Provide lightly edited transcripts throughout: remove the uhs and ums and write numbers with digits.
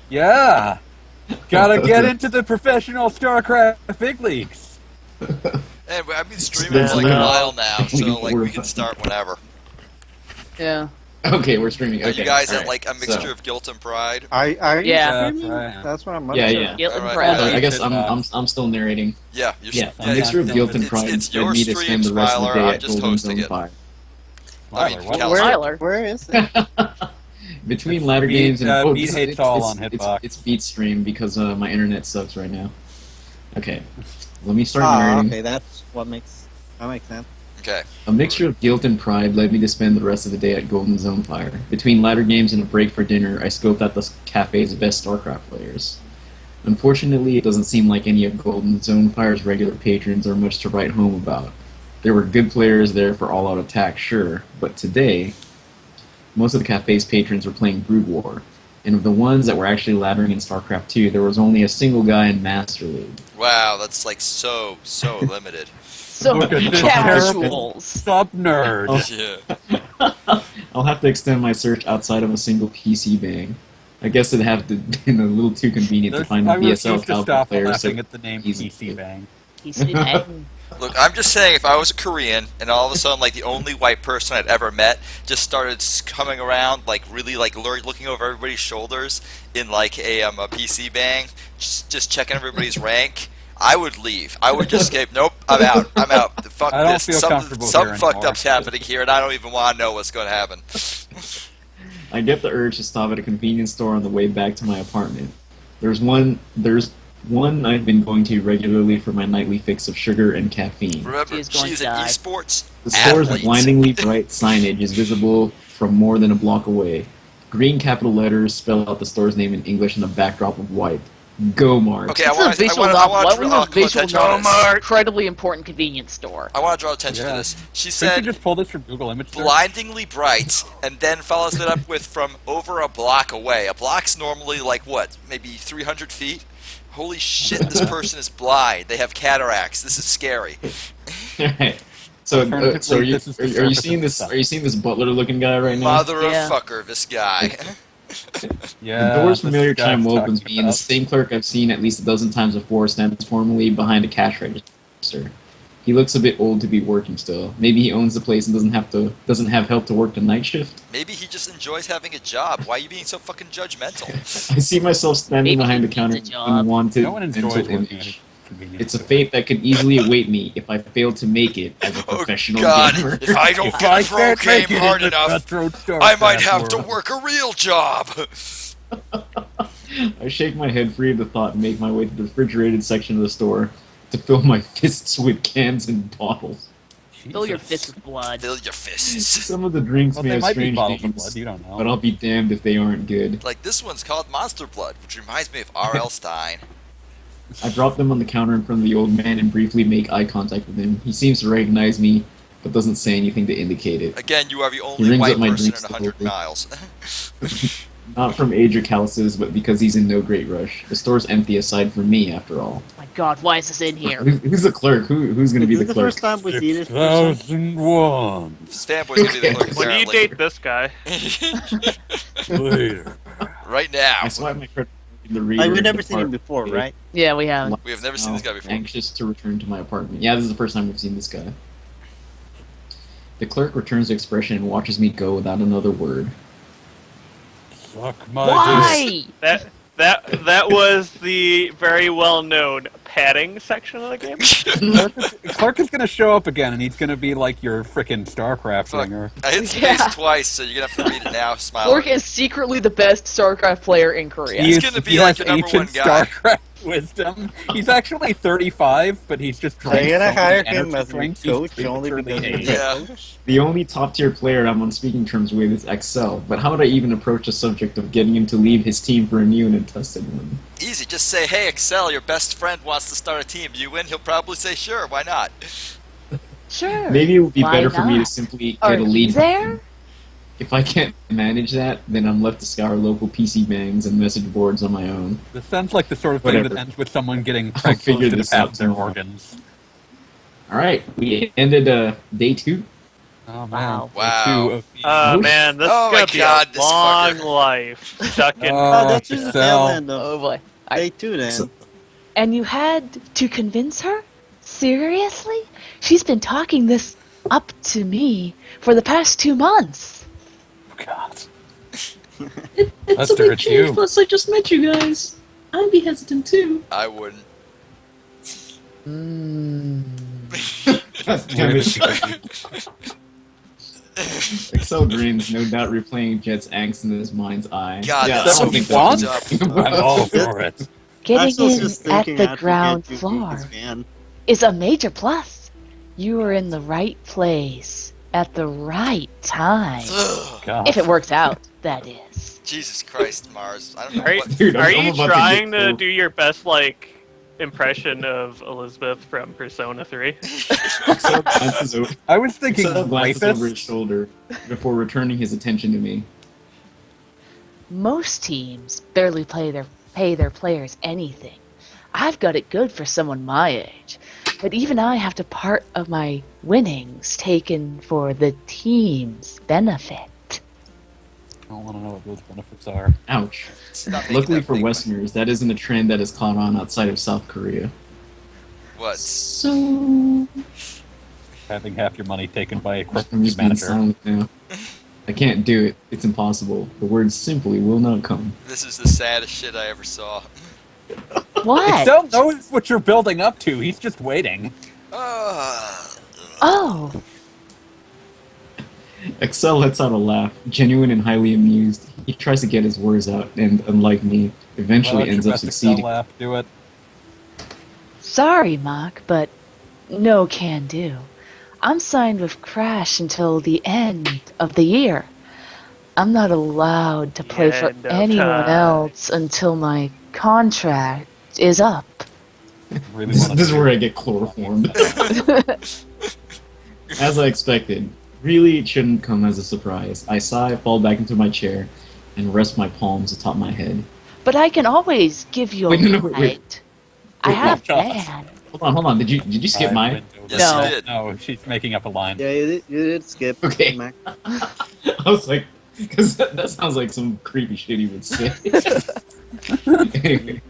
Yeah. Gotta get into the professional StarCraft big leagues. Hey, I've been streaming for like a while now, so like we can start whenever. Yeah. Okay, we're streaming. Are Okay, you guys all at like a mixture of guilt and pride? Are you Yeah. streaming? Yeah. That's what I'm Yeah, unsure. yeah. Guilt and Alright. pride. I guess I'm still narrating. Yeah, Yeah, a mixture of guilt and pride It's led your me to spend stream, the rest of the Smiler. day I'm at just Golden hosting Zone it. 5. I mean, What? Tyler. Where is it? Between ladder games and Beat hates all on Hitbox. it's Beat stream because my internet sucks right now. Okay, let me start Ah, narrating. okay, that's what makes sense. Okay. A mixture of guilt and pride led me to spend the rest of the day at Golden Zone Fire. Between ladder games and a break for dinner, I scoped out the cafe's best StarCraft players. Unfortunately, it doesn't seem like any of Golden Zone Fire's regular patrons are much to write home about. There were good players there for all-out attack, sure, but today, most of the cafe's patrons were playing Brood War, and of the ones that were actually laddering in StarCraft 2, there was only a single guy in Master League. Wow, that's like so limited. So Look at this casuals. Sub-nerd. Yeah. I'll have to extend my search outside of a single PC bang. I guess it'd have to been a little too convenient to find a I refuse BSL to caliber stop player. laughing at the name easy. PC Bang. Look, I'm just saying, if I was a Korean and all of a sudden, like the only white person I'd ever met just started coming around, like really, like looking over everybody's shoulders in like a PC bang, just checking everybody's rank, I would leave. I would just escape. Nope, I'm out. I'm out. Fuck I don't this. feel comfortable Some here fucked anymore. up's happening here, and I don't even want to know what's going to happen. I get the urge to stop at a convenience store on the way back to my apartment. There's one I've been going to regularly for my nightly fix of sugar and caffeine. Remember, She's going she's to an die. esports The store's athlete. blindingly bright signage is visible from more than a block away. Green capital letters spell out the store's name in English in a backdrop of white. Go Mart. Okay, This is a visual novel. Why would we have a visual novel for an incredibly important convenience store? I want to draw attention to Yeah. this. She Couldn't said, you just pull this from Google Image Search? blindingly bright, and then follows it up with from over a block away. A block's normally like what, maybe 300 feet? Holy shit, this person is blind. They have cataracts. This is scary. Alright. So, Alternatively, are you this is the are you surface seeing of this? the sun. Are you seeing this butler-looking guy right now? Mother Yeah. of fucker, this guy. Yeah, The door's this familiar guy's chime talking welcomes me, and the about- same clerk I've seen at least a dozen times before stands formally behind a cash register. He looks a bit old to be working still. Maybe he owns the place and doesn't have help to work the night shift. Maybe he just enjoys having a job. Why are you being so fucking judgmental? I see myself standing Maybe behind he the counter needs a job. unwanted No one enjoys mental working at image. a convenience It's a store. fate that could easily await me if I fail to make it as a Oh professional god, gamer. if I don't If get I pro can't game make it hard in the enough, cutthroat I might StarCraft have to world. work a real job. I shake my head free of the thought and make my way to the refrigerated section of the store to fill my fists with cans and bottles. Fill your Jesus. fist with blood. Fill your fists. Some of the drinks Well, may they have might be strange bottles of names, blood, you don't know. but I'll be damned if they aren't good. Like this one's called Monster Blood, which reminds me of R.L. Stein. I drop them on the counter in front of the old man and briefly make eye contact with him. He seems to recognize me, but doesn't say anything to indicate it. Again, you are the He only rings white up my person in drinks 100 slowly. miles. Not from age or calluses, but because he's in no great rush. The store's empty aside from me, after all. My god, why is this in here? Who's the clerk? Who's going to be Is the this the clerk? first time we see this person? 6001 This fanboy's gonna be the clerk, When you apparently. date this guy, later. Right now. I swipe my credit card in the reader. Like, we've and never seen him depart. before, right? Yeah, we haven't. We have never seen this guy before. Anxious to return to my apartment. Yeah, this is the first time we've seen this guy. The clerk returns the expression and watches me go without another word. Suck my Why? that was the very well known padding section of the game. dick. Clark is gonna show up again, and he's gonna be like your frickin' StarCraft Fuck. ringer. I hit space Yeah. twice, so you're gonna have to read it now, Smile. Clark is secretly the best StarCraft player in Korea. He's gonna be he like has the number one ancient guy. StarCraft wisdom. He's actually 35, but he's just Are drank you gonna so hire many him energy as a drinks, he's coach only prematurely because he's aged. Yeah. a coach? The only top tier player I'm on speaking terms with is Excel, but how would I even approach the subject of getting him to leave his team for a new and untested one? Easy, just say, hey, Excel, your best friend wants to start a team. You win, he'll probably say, sure, why not? Sure. Maybe it would be Why better for me to not? simply Are get a you lead. there? If I can't manage that, then I'm left to scour local PC bangs and message boards on my own. This sounds like the sort of thing Whatever. that ends with someone getting I'll figure Craigslist to this out pass their tomorrow. organs. Alright, we ended day 2. Oh man. Wow. Wow. Two of these. Man, this Oh is my gonna be God, a this long fucker. life stuck in. Oh, that's just the tail Excel. end of Oh boy. day 2 then. And you had to convince her? Seriously? She's been talking this up to me for the past 2 months. God. It's Lester, a big it's change, you. plus I just met you guys. I'd be hesitant too. I wouldn't. God damn it. Excel grins, no doubt replaying Jet's angst in his mind's eye. God, yeah, that's I so don't think fun. that's I'm all for it. Getting Axel's in just at thinking the how to ground get you floor his van. is a major plus. You are in the right place at the right time. Ugh. God. If it works out, that is. Jesus Christ, Mars. I don't know Are you, what. Dude, are I'm you about to trying get to full. do your best impression of Elizabeth from Persona 3? Excel glances over, I was thinking Excel glances over his rapist. shoulder before returning his attention to me. Most teams barely pay their players anything. I've got it good for someone my age, but even I have to part of my winnings taken for the team's benefit. I don't want to know what those benefits are. Ouch. It's not making Luckily that for big Westerners, that isn't a trend that has caught on outside of South Korea. What? So... Having half your money taken by a I'm corporate just being manager. silent now. I can't do it. It's impossible. The words simply will not come. This is the saddest shit I ever saw. What? Excel knows what you're building up to. He's just waiting. Oh, Excel lets out a laugh, genuine and highly amused. He tries to get his words out, and unlike me, eventually Why don't ends you up best Excel succeeding. laugh? Do it. sorry, Mock, but no can do. I'm signed with Crash until the end of the year. I'm not allowed to play for End of anyone time. else until my contract is up. Really This, wanna this is do where I get chloroformed. As I expected. Really, it shouldn't come as a surprise. I sigh, fall back into my chair, and rest my palms atop my head. But I can always give you a Wait, no, ride. wait. I have God. van. Hold on. Did you skip mine? Windows. Yes, No. you did. No, she's making up a line. Yeah, you did skip. Okay. Mac. I was like, because that sounds like some creepy shit he would say. Anyway.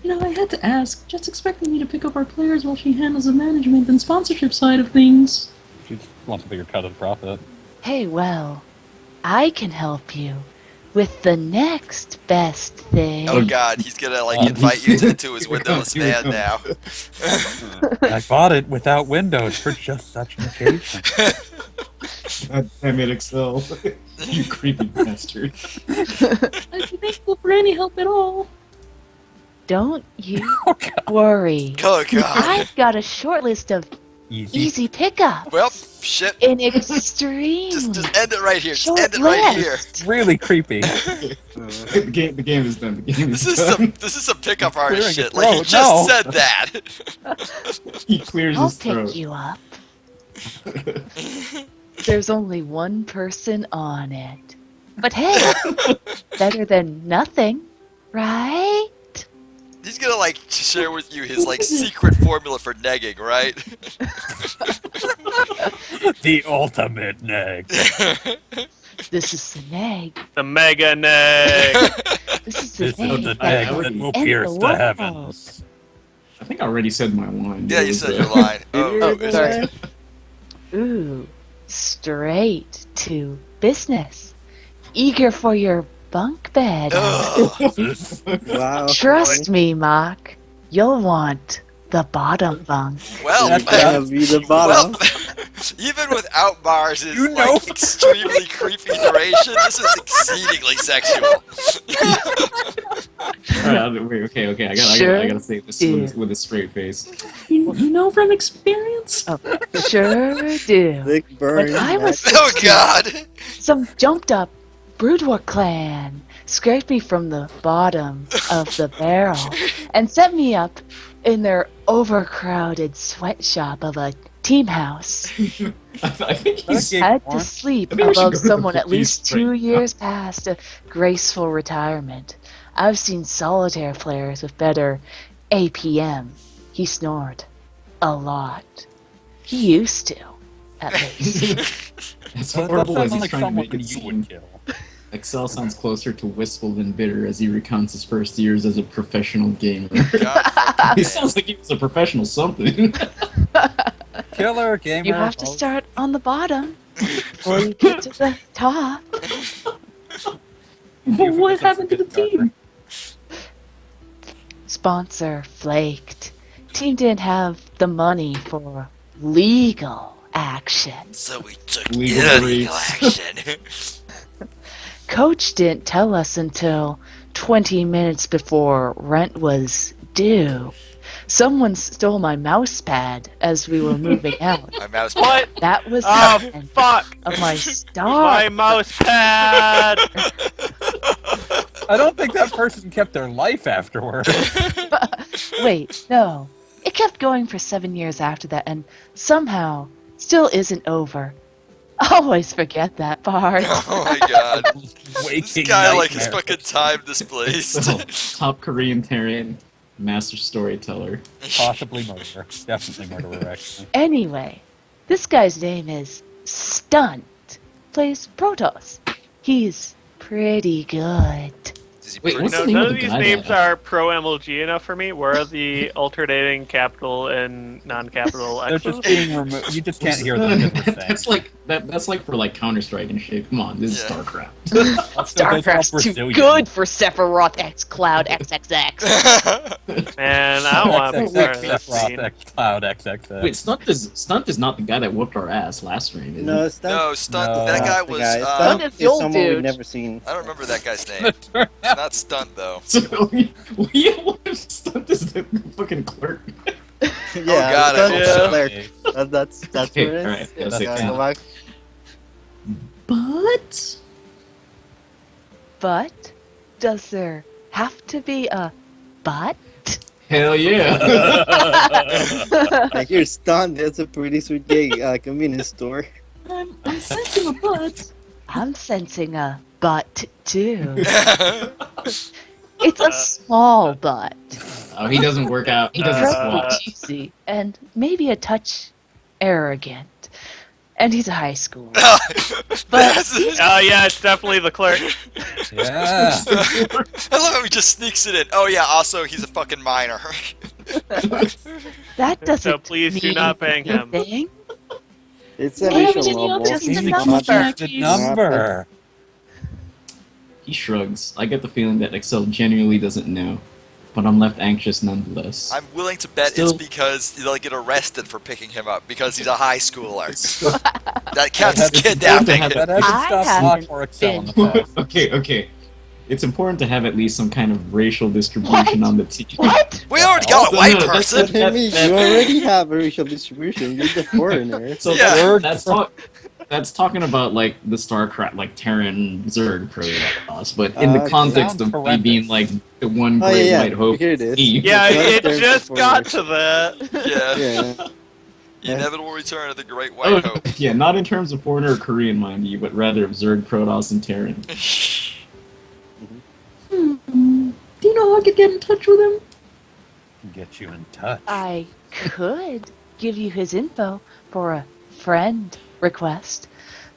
You know, I had to ask. Jet's expecting me to pick up our players while she handles the management and sponsorship side of things. She just wants a bigger cut of the profit. Hey, well, I can help you with the next best thing. Oh God, he's gonna like Oh. invite you to his windowless Here we van go. now. I bought it without windows for just such an occasion. God damn it, Excel. You creepy bastard. I'd be thankful for any help at all. Don't you Oh, God. worry. Oh God. I've got a short list of Easy. easy pickups. Well, shit. in extreme Just end it right here. Just short end it right here. list. Really creepy. The game is done. The game is This is done. some pickup artist Clearing shit. his Like he throat, just no. said that. He clears I'll his throat. pick you up. There's only one person on it. But hey, better than nothing, right? He's gonna like share with you his like secret formula for negging, right? The ultimate neg. This is the neg. The Mega Neg! This is the This is neg the that neg I would- that will end pierce the the world. heavens. I think I already said my line. Yeah, It you was, said your line. Oh, Oh, sorry. Ooh, straight to business. Eager for your bunk bed. Ugh. Wow. Trust me, Mock. You'll want the bottom bunk. Well, That's Gonna be the bottom. even without Mars' You know- like extremely creepy narration, this is exceedingly sexual. Alright, wait, okay. I gotta say this with a straight face. You know from experience? Oh, sure do. Big burn. When I was Oh God! some jumped up Broodwar clan scraped me from the bottom of the barrel and set me up in their overcrowded sweatshop of a team house. I think he's. Okay. Had to sleep I think we should above go to the someone at police least 2 right years past a graceful retirement. I've seen solitaire players with better APM. He snored. A lot. He used to. at least. As That horrible as sounds he's like trying to someone make it you seem, would kill. Excel sounds closer to wistful than bitter as he recounts his first years as a professional gamer. God, He sounds like he was a professional something. Killer gamer. You have to start on the bottom before you get to the top. But what happened to the team? Sponsor flaked. Team didn't have the money for legal action. So we took Legal illegal briefs. action. Coach didn't tell us until 20 minutes before rent was due. Someone stole my mouse pad as we were moving out. My mouse. What? That was Oh, the end fuck! of my star. My mouse pad! I don't think that person kept their life afterward. Wait, no. It kept going for 7 years after that, and somehow still isn't over. Always forget that part. Oh my god. This Waking guy like his nightmare. fucking time displaced. So, top Korean Terran, master storyteller. Possibly murderer. Definitely murderer, actually. Anyway, this guy's name is Stunt. Plays Protoss. He's pretty good. Is he Wait, pretty- what's No, the name none of of the these guy names that- are pro MLG enough for me. Where are the alternating capital and non-capital They're X's? just being removed. You just can't hear them. What they're That's saying. like that's like for like Counter-Strike and shit. Come on, this is Yeah. StarCraft. StarCraft's too Brazilian. good for Sephiroth X Cloud XXX. Man, I don't want to be part of this Sephiroth scene. X Cloud XXX. Wait, Stunt is not the guy that whooped our ass last stream, is No, it? it's not. No, Stunt. No. That guy the was. guy. Stunt is Stunt the old someone we've dude. never seen. I don't remember that guy's name. It's not Stunt though. So, what if Stunt is the fucking clerk? Yeah, God, I Stunt hope is so. Claire. That's Okay, what it is. alright, Yeah, that's it. go back. But But does there have to be a but? hell yeah. I hear Stunt. That's a pretty sweet gay convenience store. I'm sensing a butt. I'm sensing a but too. It's a small butt. Oh, he doesn't work out. He doesn't Incredibly squat. cheesy and maybe a touch arrogant. And he's a high schooler. That's- Oh yeah, it's definitely the clerk. Yeah. I love how he just sneaks it in. Oh yeah, also he's a fucking minor. That doesn't So please do mean not bang him. anything. It's a Yeah, visual but novel. just He's a the number. contracted number. He shrugs. I get the feeling that Excel genuinely doesn't know, but I'm left anxious nonetheless. I'm willing to bet Still- it's because they'll get arrested for picking him up because he's a high schooler. That counts as That kidnapping. has- That hasn't I stopped haven't Block or Excel in the been- past. Okay. It's important to have at least some kind of racial distribution What? on the team. What? We already got a No, white no, that's- person. What do you mean? You already have a racial distribution. You're the foreigner. So Yeah. that's talking about like the StarCraft, like Terran Zerg Protoss, but in the context sounds of me being horrendous. like the one Oh, great yeah, white hope here it is. team. Yeah, it There's just the got foreigner. to that. Yeah. Yeah. Inevitable return of the Great White Oh, Hope. yeah, not in terms of foreigner or Korean, mind you, but rather of Zerg, Protoss, and Terran. Do you know how I could get in touch with him? Get you in touch. I could give you his info for a friend request,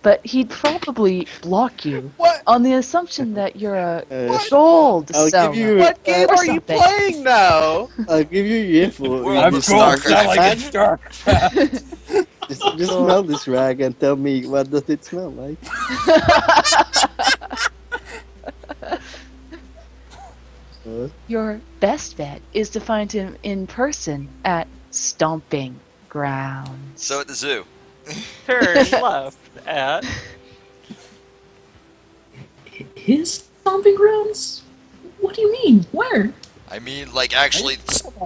but he'd probably block you What? on the assumption that you're a What? gold I'll seller. give you. What game or are you something. playing now? I'll give you your info. We're You on I'm the just, cool. StarCraft. Selling in StarCraft. just smell this rag and tell me what does it smell like. Your best bet is to find him in person at Stomping Grounds. So at the zoo. Turn left at. His stomping grounds? What do you mean? Where? I mean, like actually.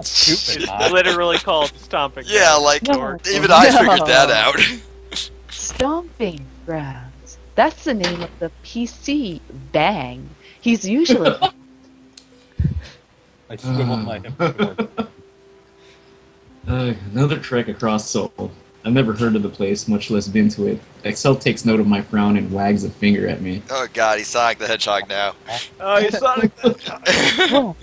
Stupid. It's Huh? literally called stomping. Yeah, like No. even I No. figured that out. Stomping Grounds. That's the name of the PC Bang. He's usually I swivel my hip forward. Another trek across Seoul. I've never heard of the place, much less been to it. Excel takes note of my frown and wags a finger at me. Oh god, he's Sonic the Hedgehog now. Oh, you Sonic the Hedgehog. Whoa.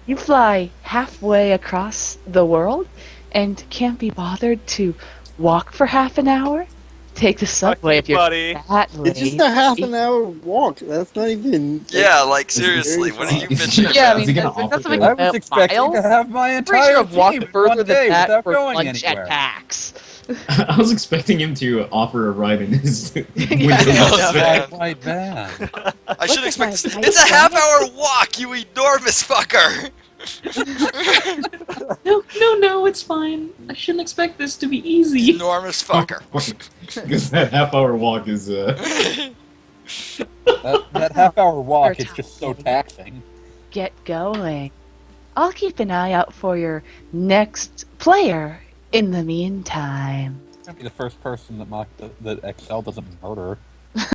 You fly halfway across the world and can't be bothered to walk for half an hour? take the subway if you're buddy. that It's just a half an hour walk. That's not even. Yeah, like seriously, what are you Is bitching Yeah, I about? mean, Is he gonna that's offer something to- I was expecting mile? to have my Pretty sure entire I'm walk taking in further one than day that without for going one anywhere. jetpacks. I was expecting him to offer a ride in his Yeah, yeah. Black white van. I shouldn't Look at expect this. my It's a height, half-hour walk, you enormous fucker! No, it's fine. I shouldn't expect this to be easy. Enormous fucker. Because that half-hour walk is, That half-hour walk is Or just so time. taxing. Get going. I'll keep an eye out for your next player in the meantime. I'm gonna be the first person that mocked that Excel doesn't murder.